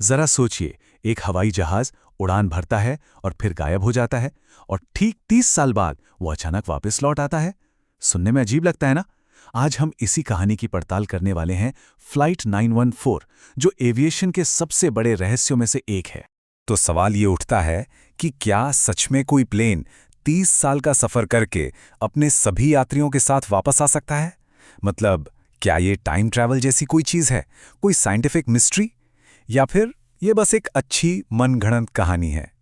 जरा सोचिए, एक हवाई जहाज उड़ान भरता है और फिर गायब हो जाता है, और ठीक 30 साल बाद वो अचानक वापस लौट आता है। सुनने में अजीब लगता है ना? आज हम इसी कहानी की पड़ताल करने वाले हैं, फ्लाइट 914, जो एविएशन के सबसे बड़े रहस्यों में से एक है। तो सवाल ये उठता है कि क्या सच में कोई प्लेन 30 साल का सफर करके अपने सभी यात्रियों के साथ वापस आ सकता है? मतलब, क्या ये टाइम ट्रैवल जैसी कोई चीज़ है, कोई साइंटिफिक मिस्ट्री, या फिर ये बस एक अच्छी मनगढ़ंत कहानी है?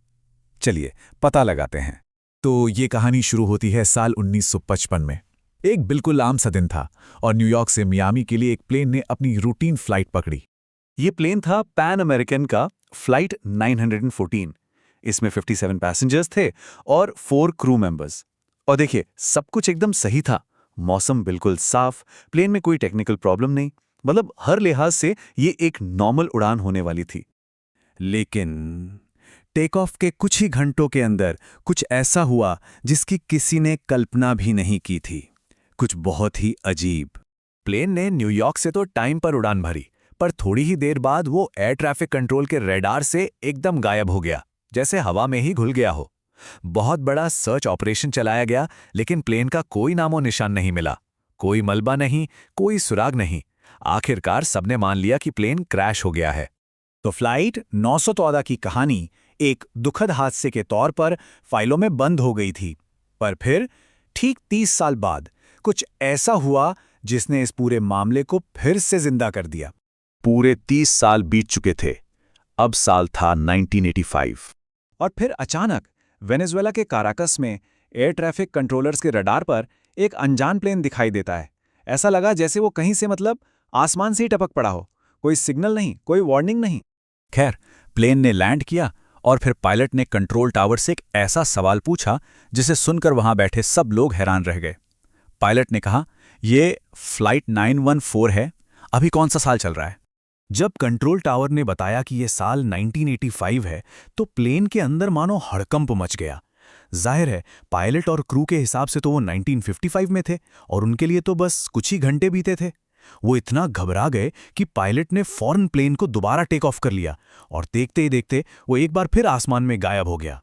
चलिए पता लगाते हैं। तो ये कहानी शुरू होती है साल 1955 में। एक बिल्कुल आम सा दिन था और न्यूयॉर्क से मियामी के लिए एक प्लेन ने अपनी रूटीन फ्लाइट पकड़ी। ये प्लेन था पैन अमेरिकन का फ्लाइट 914। इसमें 57 पैसेंजर्स थे और 4 क्रू मेंबर्स। और देखिए, सब कुछ एकदम सही था। मौसम बिल्कुल साफ, प्लेन में कोई टेक्निकल प्रॉब्लम नहीं, मतलब हर लिहाज से ये एक नॉर्मल उड़ान होने वाली थी। लेकिन टेक ऑफ के कुछ ही घंटों के अंदर कुछ ऐसा हुआ जिसकी किसी ने कल्पना भी नहीं की थी। कुछ बहुत ही अजीब। प्लेन ने न्यूयॉर्क से तो टाइम पर उड़ान भरी, पर थोड़ी ही देर बाद वो एयर ट्रैफिक कंट्रोल के रडार से एकदम गायब हो गया, जैसे हवा में ही घुल गया हो। बहुत बड़ा सर्च ऑपरेशन चलाया गया, लेकिन प्लेन का कोई नामो निशान नहीं मिला। कोई मलबा नहीं, कोई सुराग नहीं। आखिरकार सबने मान लिया कि प्लेन क्रैश हो गया है। तो फ्लाइट 914 की कहानी एक दुखद हादसे के तौर पर फाइलों में बंद हो गई थी। पर फिर ठीक 30 साल बाद कुछ ऐसा हुआ जिसने इस पूरे मामले को फिर से जिंदा कर दिया। पूरे 30 साल बीत चुके थे। अब साल था 1985। और फिर अचानक वेनेजुएला के काराकस में एयर ट्रैफिक कंट्रोलर्स के रडार पर एक अनजान प्लेन दिखाई देता है। ऐसा लगा जैसे वो कहीं से, मतलब आसमान से ही टपक पड़ा हो। कोई सिग्नल नहीं, कोई वार्निंग नहीं। खैर, प्लेन ने लैंड किया और फिर पायलट ने कंट्रोल टावर से एक ऐसा सवाल पूछा जिसे सुनकर वहां बैठे सब लोग हैरान रह गए। पायलट ने कहा, "ये फ्लाइट 914 है, अभी कौन सा साल चल रहा है?" जब कंट्रोल टावर ने बताया कि यह साल 1985 है, तो प्लेन के अंदर मानो हड़कंप मच गया। जाहिर है, पायलट और क्रू के हिसाब से तो वो 1955 में थे और उनके लिए तो बस कुछ ही घंटे बीते थे। वो इतना घबरा गए कि पायलट ने फौरन प्लेन को दोबारा टेक ऑफ कर लिया और देखते ही देखते वो एक बार फिर आसमान में गायब हो गया।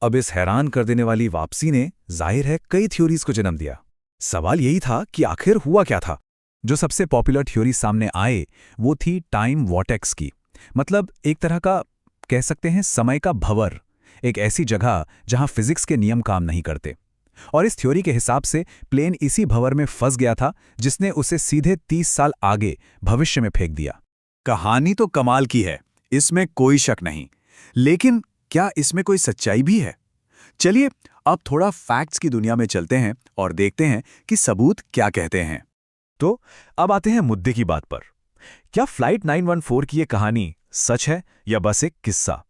अब इस हैरान कर देने वाली वापसी ने जाहिर है कई थ्योरीज को जन्म दिया। सवाल यही था कि आखिर हुआ क्या था। जो सबसे पॉपुलर थ्योरी सामने आए वो थी टाइम वॉर्टेक्स की। मतलब एक तरह का कह सकते हैं समय का भंवर, एक ऐसी जगह जहां फिजिक्स के नियम काम नहीं करते। और इस थ्योरी के हिसाब से प्लेन इसी भंवर में फंस गया था, जिसने उसे सीधे 30 साल आगे भविष्य में फेंक दिया। कहानी तो कमाल की है, इसमें कोई शक नहीं। लेकिन क्या इसमें कोई सच्चाई भी है? चलिए अब थोड़ा फैक्ट्स की दुनिया में चलते हैं और देखते हैं कि सबूत क्या कहते हैं। तो अब आते हैं मुद्दे की बात पर। क्या फ्लाइट 914 की ये कहानी सच है या बस एक किस्सा?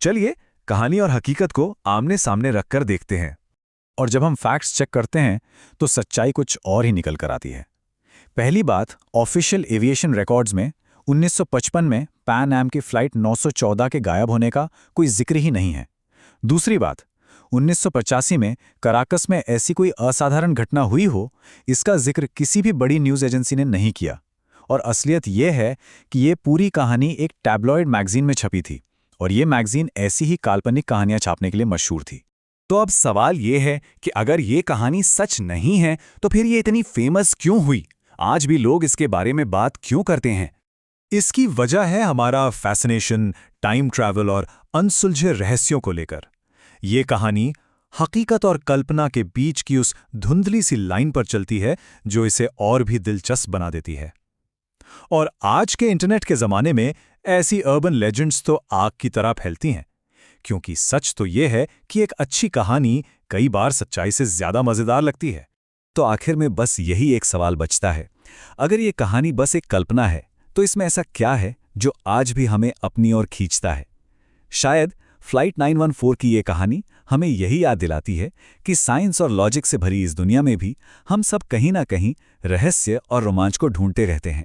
चलिए कहानी और हकीकत को आमने सामने रखकर देखते हैं। और जब हम फैक्ट्स चेक करते हैं तो सच्चाई कुछ और ही निकल कर आती है। पहली बात, ऑफिशियल एविएशन रिकॉर्ड्स में 1955 में पैन एम की फ्लाइट 914 के गायब होने का कोई जिक्र ही नहीं है। दूसरी बात, 1985 में कराकस में ऐसी कोई असाधारण घटना हुई हो, इसका जिक्र किसी भी बड़ी न्यूज़ एजेंसी ने नहीं किया। और असलियत यह है कि ये पूरी कहानी एक टैब्लॉइड मैगजीन में छपी थी और ये मैगजीन ऐसी ही काल्पनिक कहानियां छापने के लिए मशहूर थी। तो अब सवाल ये है कि अगर ये कहानी सच नहीं है तो फिर ये इतनी फेमस क्यों हुई? आज भी लोग इसके बारे में बात क्यों करते हैं? इसकी वजह है हमारा फैसिनेशन टाइम ट्रैवल और अनसुलझे रहस्यों को लेकर। ये कहानी हकीकत और कल्पना के बीच की उस धुंधली सी लाइन पर चलती है जो इसे और भी दिलचस्प बना देती है। और आज के इंटरनेट के ज़माने में ऐसी अर्बन लेजेंड्स तो आग की तरह फैलती हैं, क्योंकि सच तो ये है कि एक अच्छी कहानी कई बार सच्चाई से ज़्यादा मज़ेदार लगती है। तो आखिर में बस यही एक सवाल बचता है, अगर ये कहानी बस एक कल्पना है तो इसमें ऐसा क्या है जो आज भी हमें अपनी ओर खींचता है? शायद फ्लाइट 914 की ये कहानी हमें यही याद दिलाती है कि साइंस और लॉजिक से भरी इस दुनिया में भी हम सब कहीं ना कहीं रहस्य और रोमांच को ढूंढते रहते हैं।